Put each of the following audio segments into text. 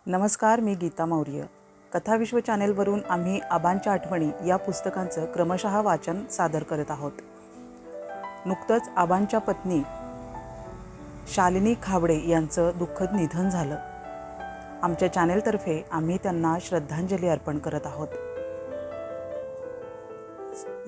नमस्कार, मी गीता मौर्य. कथाविश्व चॅनेलवरून आम्ही आबांच्या आठवणी या पुस्तकांचं क्रमशः वाचन सादर करत आहोत. नुकतंच आबांच्या पत्नी शालिनी खाबडे यांचं दुःखद निधन झालं. आमच्या चॅनेलतर्फे आम्ही त्यांना श्रद्धांजली अर्पण करत आहोत.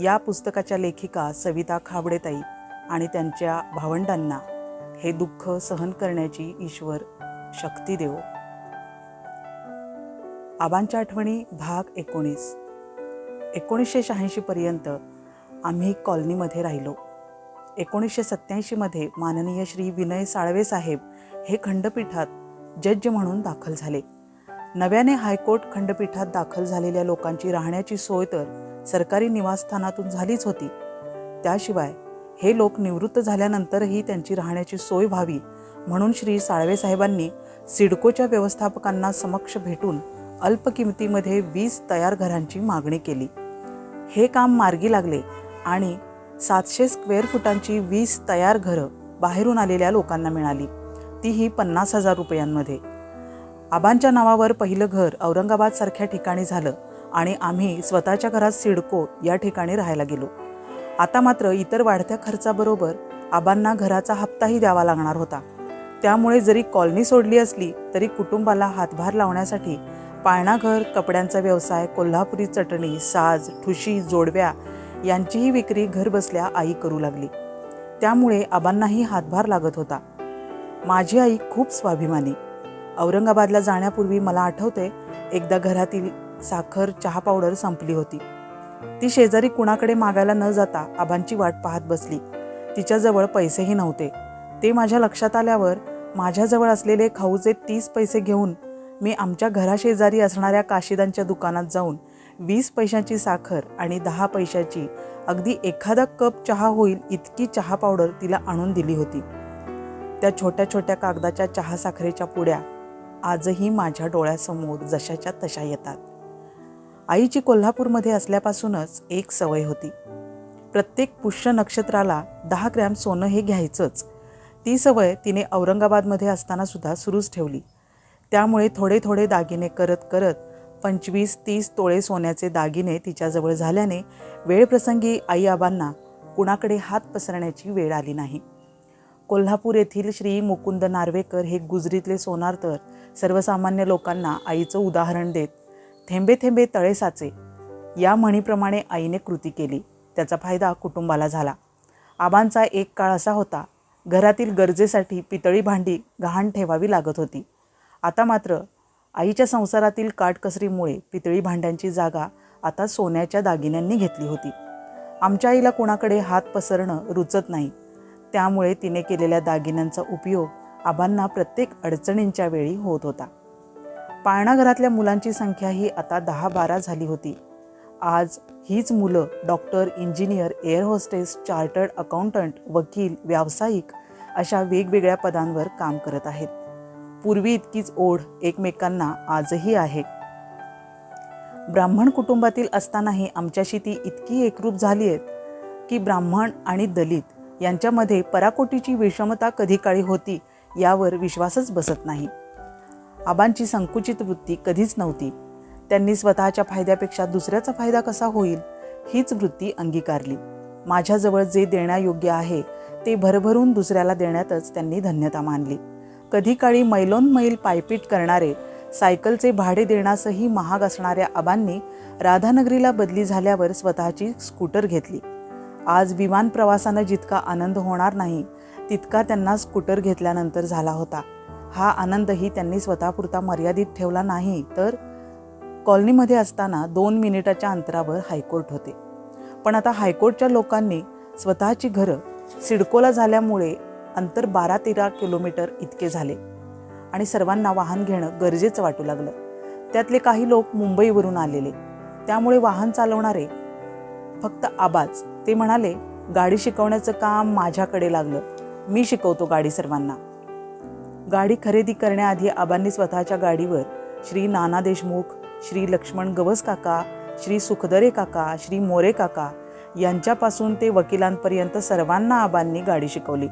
या पुस्तकाच्या लेखिका सविता खाबडेताई आणि त्यांच्या भावंडांना हे दुःख सहन करण्याची ईश्वर शक्ती देवो. आबांच्या आठवणी भाग 19. 1986 पर्यंत आम्ही कॉलनीमध्ये राहिलो. 1987 मध्ये माननीय श्री विनय साळवे साहेब हे खंडपीठात जज म्हणून दाखल झाले. नव्याने हायकोर्ट खंडपीठात दाखल झालेल्या लोकांची राहण्याची सोय तर सरकारी निवासस्थानातून झालीच होती. त्याशिवाय हे लोक निवृत्त झाल्यानंतरही त्यांची राहण्याची सोय व्हावी म्हणून श्री साळवे साहेबांनी सिडकोच्या व्यवस्थापकांना समक्ष भेटून अल्प किमतीमध्ये 20 तयार घरांची मागणी केली. हे काम मार्गी लागले आणि 700 स्क्वेअर फुटांची 20 तयार घरं बाहेरून आलेल्या लोकांना मिळाली, तीही 50,000 रुपयांमध्ये. आबांच्या नावावर पहिलं घर औरंगाबादसारख्या ठिकाणी झालं आणि आम्ही स्वतःच्या घरात सिडको या ठिकाणी राहायला गेलो. आता मात्र इतर वाढत्या खर्चाबरोबर आबांना घराचा हप्ताही द्यावा लागणार होता. त्यामुळे जरी कॉलनी सोडली असली तरी कुटुंबाला हातभार लावण्यासाठी पाळणाघर, कपड्यांचा व्यवसाय, कोल्हापुरी चटणी, साज, ठुशी, जोडव्या यांचीही विक्री घरबसल्या आई करू लागली. त्यामुळे आबांनाही हातभार लागत होता. माझी आई खूप स्वाभिमानी. औरंगाबादला जाण्यापूर्वी मला आठवते, एकदा घरातील साखर, चहा पावडर संपली होती. ती शेजारी कुणाकडे मागायला न जाता आबांची वाट पाहत बसली. तिच्याजवळ पैसेही नव्हते. ते माझ्या लक्षात आल्यावर माझ्याजवळ असलेले खाऊचे 30 पैसे घेऊन मी आमच्या घराशेजारी असणाऱ्या काशीदांच्या दुकानात जाऊन 20 पैशांची साखर आणि 10 पैशाची अगदी एखादा कप चहा होईल इतकी चहा पावडर तिला आणून दिली होती. त्या छोट्या छोट्या कागदाच्या चहा साखरेच्या पुड्या आजही माझ्या डोळ्यासमोर जशाच्या तशा येतात. आईची कोल्हापूरमध्ये असल्यापासूनच एक सवय होती. प्रत्येक पुष्य नक्षत्राला 10 ग्रॅम सोनं हे घ्यायचंच. ती सवय तिने औरंगाबादमध्ये असताना सुद्धा सुरूच ठेवली. त्यामुळे थोडे थोडे दागिने करत करत 25-30 तोळे सोन्याचे दागिने तिच्याजवळ झाल्याने वेळप्रसंगी आई आबांना कुणाकडे हात पसरण्याची वेळ आली नाही. कोल्हापूर येथील श्री मुकुंद नार्वेकर हे गुजरीतले सोनार तर सर्वसामान्य लोकांना आईचं उदाहरण देत थेंबे थेंबे तळे साचे या म्हणीप्रमाणे आईने कृती केली. त्याचा फायदा कुटुंबाला झाला. आबांचा एक काळ असा होता, घरातील गरजेसाठी पितळी भांडी गहाण ठेवावी लागत होती. आता मात्र आईच्या संसारातील काटकसरीमुळे पितळी भांड्यांची जागा आता सोन्याच्या दागिन्यांनी घेतली होती. आमच्या आईला कोणाकडे हात पसरणं रुचत नाही. त्यामुळे तिने केलेल्या दागिन्यांचा उपयोग आबांना प्रत्येक अडचणींच्या वेळी होत होता. पाळणाघरातल्या मुलांची संख्याही आता 10-12 झाली होती. आज हीच मुलं doctor, engineer, air hostess, chartered accountant, वकील, व्यावसायिक अशा वेगवेगळ्या पदांवर काम करत आहेत. पूर्वी इतकीच ओढ एकमेकांना आजही आहे. ब्राह्मण कुटुंबातील असतानाही आमच्याशी ती इतकी एकरूप झाली आहेत की ब्राह्मण आणि दलित यांच्यामध्ये पराकोटीची विषमता कधी काळी होती यावर विश्वासच बसत नाही. आबांची संकुचित वृत्ती कधीच नव्हती. त्यांनी स्वतःच्या फायद्यापेक्षा दुसऱ्याचा फायदा कसा होईल हीच वृत्ती अंगीकारली. माझ्याजवळ जे देण्यायोग्य आहे ते भरभरून दुसऱ्याला देण्यातच त्यांनी धन्यता मानली. कधी काळी मैलोन मैल पायपीट करणारे, सायकलचे भाडे देण्यासही महाग असणाऱ्या आबांनी राधानगरीला बदली झाल्यावर स्वतःची स्कूटर घेतली. आज विमान प्रवासानं जितका आनंद होणार नाही तितका त्यांना स्कूटर घेतल्यानंतर झाला होता. हा आनंदही त्यांनी स्वतःपुरता मर्यादित ठेवला नाही, तर कॉलनीमध्ये असताना 2 मिनिटाच्या अंतरावर हायकोर्ट होते. पण आता हायकोर्टच्या लोकांनी स्वतःची घरं सिडकोला झाल्यामुळे अंतर 12-13 किलोमीटर इतके झाले आणि सर्वांना वाहन घेणं गरजेचं वाटू लागलं. त्यातले काही लोक मुंबईवरून आलेले. त्यामुळे वाहन चालवणारे फक्त आबाच. ते म्हणाले, गाडी शिकवण्याचं काम माझ्याकडे लागलं, मी शिकवतो गाडी सर्वांना. गाडी खरेदी करण्याआधी आबांनी स्वतःच्या गाडीवर श्री नाना देशमुख, श्री लक्ष्मण गवस काका, श्री सुखदरे काका, श्री मोरे काका यांच्यापासून ते वकिलांपर्यंत सर्वांना आबांनी गाडी शिकवली.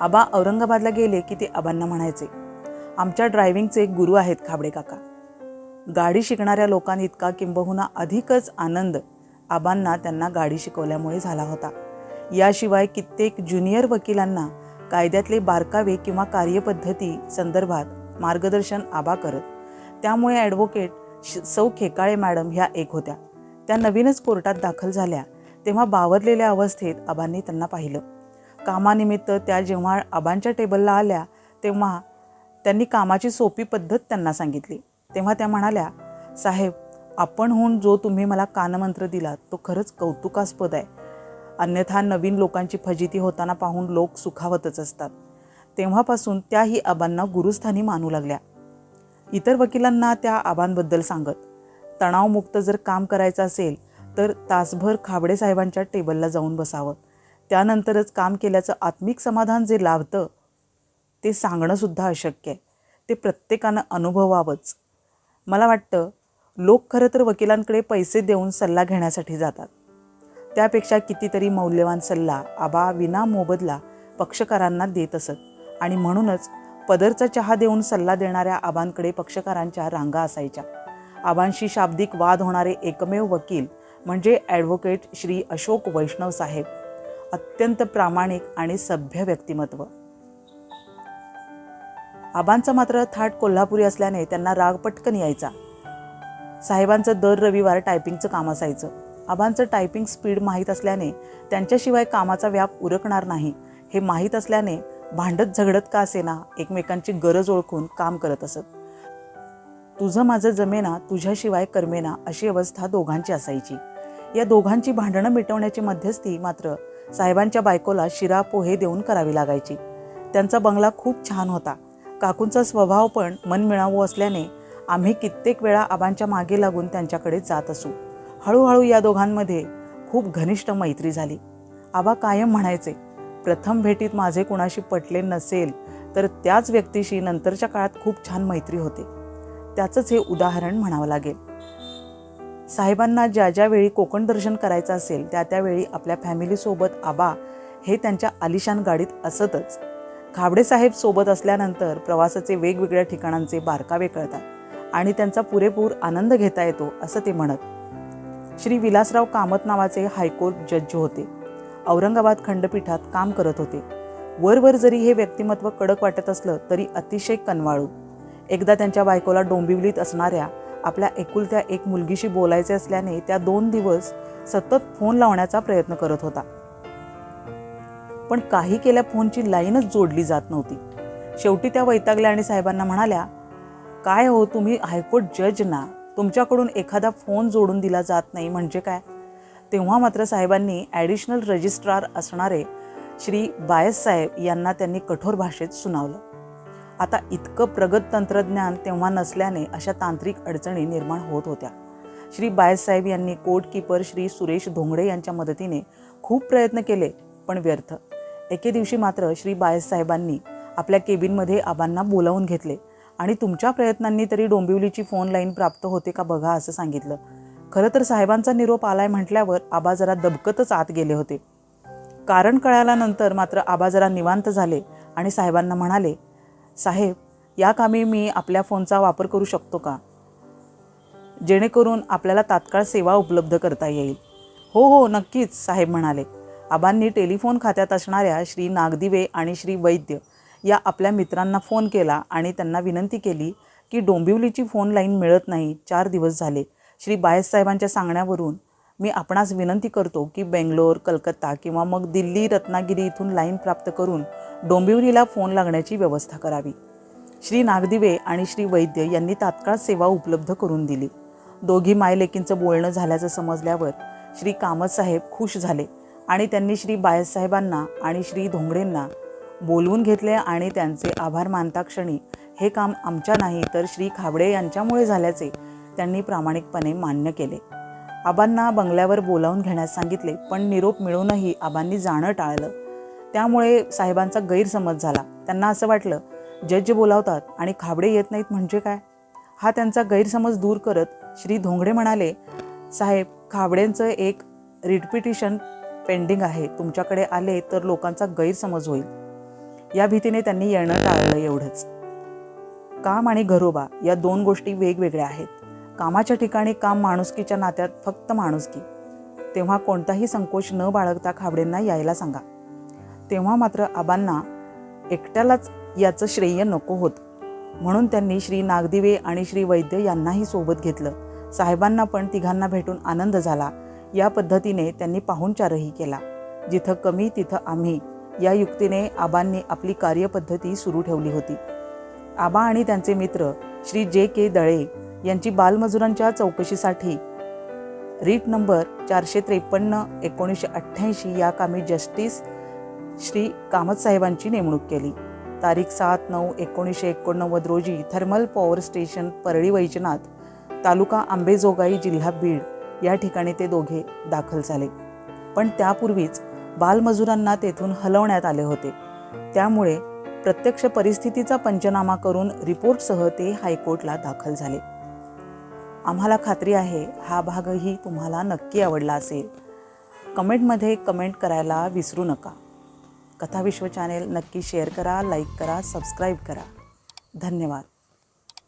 आबा औरंगाबादला गेले की ते आबांना म्हणायचे, आमच्या ड्रायव्हिंगचे गुरु आहेत खाबडे काका. गाडी शिकणाऱ्या लोकांइतका किंबहुना अधिकच आनंद आबांना त्यांना गाडी शिकवल्यामुळे झाला होता. याशिवाय कित्येक ज्युनियर वकिलांना कायद्यातले बारकावे किंवा कार्यपद्धती संदर्भात मार्गदर्शन आबा करत. त्यामुळे ॲडव्होकेट सौ खेकाळे मॅडम ह्या एक होत्या. त्या नवीनच कोर्टात दाखल झाल्या तेव्हा बावरलेल्या अवस्थेत आबांनी त्यांना पाहिलं. कामानिमित्त त्या जेव्हा आबांच्या टेबलला आल्या तेव्हा त्यांनी कामाची सोपी पद्धत त्यांना सांगितली. तेव्हा त्या म्हणाल्या, साहेब, आपणहून जो तुम्ही मला कानमंत्र दिलात तो खरंच कौतुकास्पद आहे. अन्यथा नवीन लोकांची फजिती होताना पाहून लोक सुखावतच असतात. तेव्हापासून त्याही आबांना गुरुस्थानी मानू लागल्या. इतर वकिलांना त्या आबांबद्दल सांगत, तणावमुक्त जर काम करायचं असेल तर तासभर खाबडे साहेबांच्या टेबलला जाऊन बसावं. त्यानंतरच काम केल्याचं आत्मिक समाधान जे लाभतं ते सांगणंसुद्धा अशक्य आहे. ते प्रत्येकानं अनुभवावंच. मला वाटतं लोक खरं तर वकिलांकडे पैसे देऊन सल्ला घेण्यासाठी जातात. त्यापेक्षा कितीतरी मौल्यवान सल्ला आबा विना मोबदला पक्षकारांना देत असत आणि म्हणूनच पदरचा चहा देऊन सल्ला देणाऱ्या आबांकडे पक्षकारांच्या रांगा असायच्या. आबांशी शाब्दिक वाद होणारे एकमेव वकील म्हणजे ॲडव्होकेट श्री अशोक वैष्णव साहेब. अत्यंत प्रामाणिक आणि सभ्य व्यक्तिमत्व. आबांचा मात्र थाट कोल्हापुरी असल्याने त्यांना राग पटकन यायचा. साहेबांचं दर रविवार टायपिंगचं काम असायचं. आबांचं टायपिंग स्पीड माहीत असल्याने त्यांच्याशिवाय कामाचा व्याप उरकणार नाही हे माहीत असल्याने भांडत झगडत का असेना एकमेकांची गरज ओळखून काम करत असत. तुझं माझं जमेना, तुझ्याशिवाय करमेना अशी अवस्था दोघांची असायची. या दोघांची भांडणं मिटवण्याची मध्यस्थी मात्र साहेबांच्या बायकोला शिरा पोहे देऊन करावी लागायची. त्यांचा बंगला खूप छान होता. काकूंचा स्वभाव पण मनमिळावू असल्याने आम्ही कित्येक वेळा आबांच्या मागे लागून त्यांच्याकडे जात असू. हळूहळू या दोघांमध्ये खूप घनिष्ठ मैत्री झाली. आबा कायम म्हणायचे, प्रथम भेटीत माझे कुणाशी पटले नसेल तर त्याच व्यक्तीशी नंतरच्या काळात खूप छान मैत्री होते. त्याचंच हे उदाहरण म्हणावं लागेल. साहेबांना ज्या ज्या वेळी कोकण दर्शन करायचं असेल त्या त्यावेळी आपल्या फॅमिलीसोबत आबा हे त्यांच्या आलिशान गाडीत असतच. खाबडे साहेब सोबत असल्यानंतर प्रवासाचे वेगवेगळ्या ठिकाणांचे बारकावे कळतात आणि त्यांचा पुरेपूर आनंद घेता येतो असं ते म्हणत. श्री विलासराव कामत नावाचे हायकोर्ट जज होते. औरंगाबाद खंडपीठात काम करत होते. वरवर जरी हे व्यक्तिमत्व कडक वाटत असलं तरी अतिशय कनवाळू. एकदा त्यांच्या बायकोला डोंबिवलीत असणाऱ्या आपल्या एकुलत्या एक मुलगीशी बोलायचे असल्याने त्या 2 दिवस सतत फोन लावण्याचा प्रयत्न करत होता. पण काही केल्या फोनची लाईनच जोडली जात नव्हती. शेवटी त्या वैतागल्या आणि साहेबांना म्हणाल्या, काय हो, तुम्ही हायकोर्ट जज ना, तुमच्याकडून एखादा फोन जोडून दिला जात नाही म्हणजे काय? तेव्हा मात्र साहेबांनी ॲडिशनल रजिस्ट्रार असणारे श्री बायस साहेब यांना त्यांनी कठोर भाषेत सुनावलं. आता इतकं प्रगत तंत्रज्ञान तेव्हा नसल्याने अशा तांत्रिक अडचणी निर्माण होत होत्या. श्री बायस साहेब यांनी कोर्ट कीपर श्री सुरेश धोंगडे यांच्या मदतीने खूप प्रयत्न केले पण व्यर्थ. एके दिवशी मात्र श्री बायस साहेबांनी आपल्या केबिनमध्ये आबांना बोलावून घेतले आणि तुमच्या प्रयत्नांनी तरी डोंबिवलीची फोन लाईन प्राप्त होते का बघा असं सांगितलं. खरं तर साहेबांचा निरोप आलाय म्हटल्यावर आबा जरा दबकतच आत गेले होते. कारण कळाल्यानंतर मात्र आबा जरा निवांत झाले आणि साहेबांना म्हणाले, साहेब, या कामी मी आपल्या फोनचा वापर करू शकतो का, जेणेकरून आपल्याला तात्काळ सेवा उपलब्ध करता येईल? हो हो, नक्कीच, साहेब म्हणाले. आबांनी टेलिफोन खात्यात असणाऱ्या श्री नागदिवे आणि श्री वैद्य या आपल्या मित्रांना फोन केला आणि त्यांना विनंती केली की डोंबिवलीची फोन लाईन मिळत नाही, 4 दिवस झाले. श्री बायस साहेबांच्या सांगण्यावरून मी आपणास विनंती करतो की बेंगलोर, कलकत्ता किंवा मग दिल्ली, रत्नागिरी इथून लाईन प्राप्त करून डोंबिवलीला फोन लागण्याची व्यवस्था करावी. श्री नागदिवे आणि श्री वैद्य यांनी तात्काळ सेवा उपलब्ध करून दिली. दोघी मायलेकींचं बोलणं झाल्याचं समजल्यावर श्री कामत साहेब खुश झाले आणि त्यांनी श्री बायस साहेबांना आणि श्री धोंगडेंना बोलवून घेतले आणि त्यांचे आभार मानता क्षणी हे काम आमच्या नाही तर श्री खाबडे यांच्यामुळे झाल्याचे त्यांनी प्रामाणिकपणे मान्य केले. आबांना बंगल्यावर बोलावून घेण्यास सांगितले पण निरोप मिळूनही आबांनी जाणं टाळलं. त्यामुळे साहेबांचा गैरसमज झाला. त्यांना असं वाटलं जज बोलावतात आणि खाबडे येत नाहीत म्हणजे काय. हा त्यांचा गैरसमज दूर करत श्री धोंगडे म्हणाले, साहेब, खाबडेंचं एक रिट पिटिशन पेंडिंग आहे, तुमच्याकडे आले तर लोकांचा गैरसमज होईल. या भीतीने त्यांनी येणं टाळलं एवढंच. काम आणि घरोबा या दोन गोष्टी वेगवेगळ्या आहेत. कामाच्या ठिकाणी काम माणुसकीच्या नात्यात फक्त माणुसकी. तेव्हा कोणताही संकोच न बाळगता खाबडेंना यायला सांगा. तेव्हा मात्र आबांना एकट्यालाच याचं श्रेय नको होतं. म्हणून त्यांनी श्री नागदिवे आणि श्री वैद्य यांनाही सोबत घेतलं. साहेबांना पण तिघांना भेटून आनंद झाला. या पद्धतीने त्यांनी पाहुणचारही केला. जिथं कमी तिथं आम्ही या युक्तीने आबांनी आपली कार्यपद्धती सुरू ठेवली होती. आबा आणि त्यांचे मित्र श्री जे.के. दळे यांची बालमजुरांच्या चौकशीसाठी रीट नंबर 453/1988 या कामी जस्टिस श्री कामत साहेबांची नेमणूक केली. तारीख 7/9/1989 रोजी thermal power station Parli Vaijnath, taluka Ambajogai, जिल्हा बीड या ठिकाणी ते दोघे दाखल झाले. पण त्यापूर्वीच बालमजुरांना तेथून हलवण्यात आले होते. त्यामुळे प्रत्यक्ष परिस्थितीचा पंचनामा करून रिपोर्टसह ते हायकोर्टला दाखल झाले. आम्हाला खात्री आहे हा भागही तुम्हाला नक्की आवडला असेल. कमेंटमध्ये कमेंट करायला विसरू नका. कथाविश्व चॅनेल नक्की शेअर करा, लाईक करा, सबस्क्राईब करा. धन्यवाद.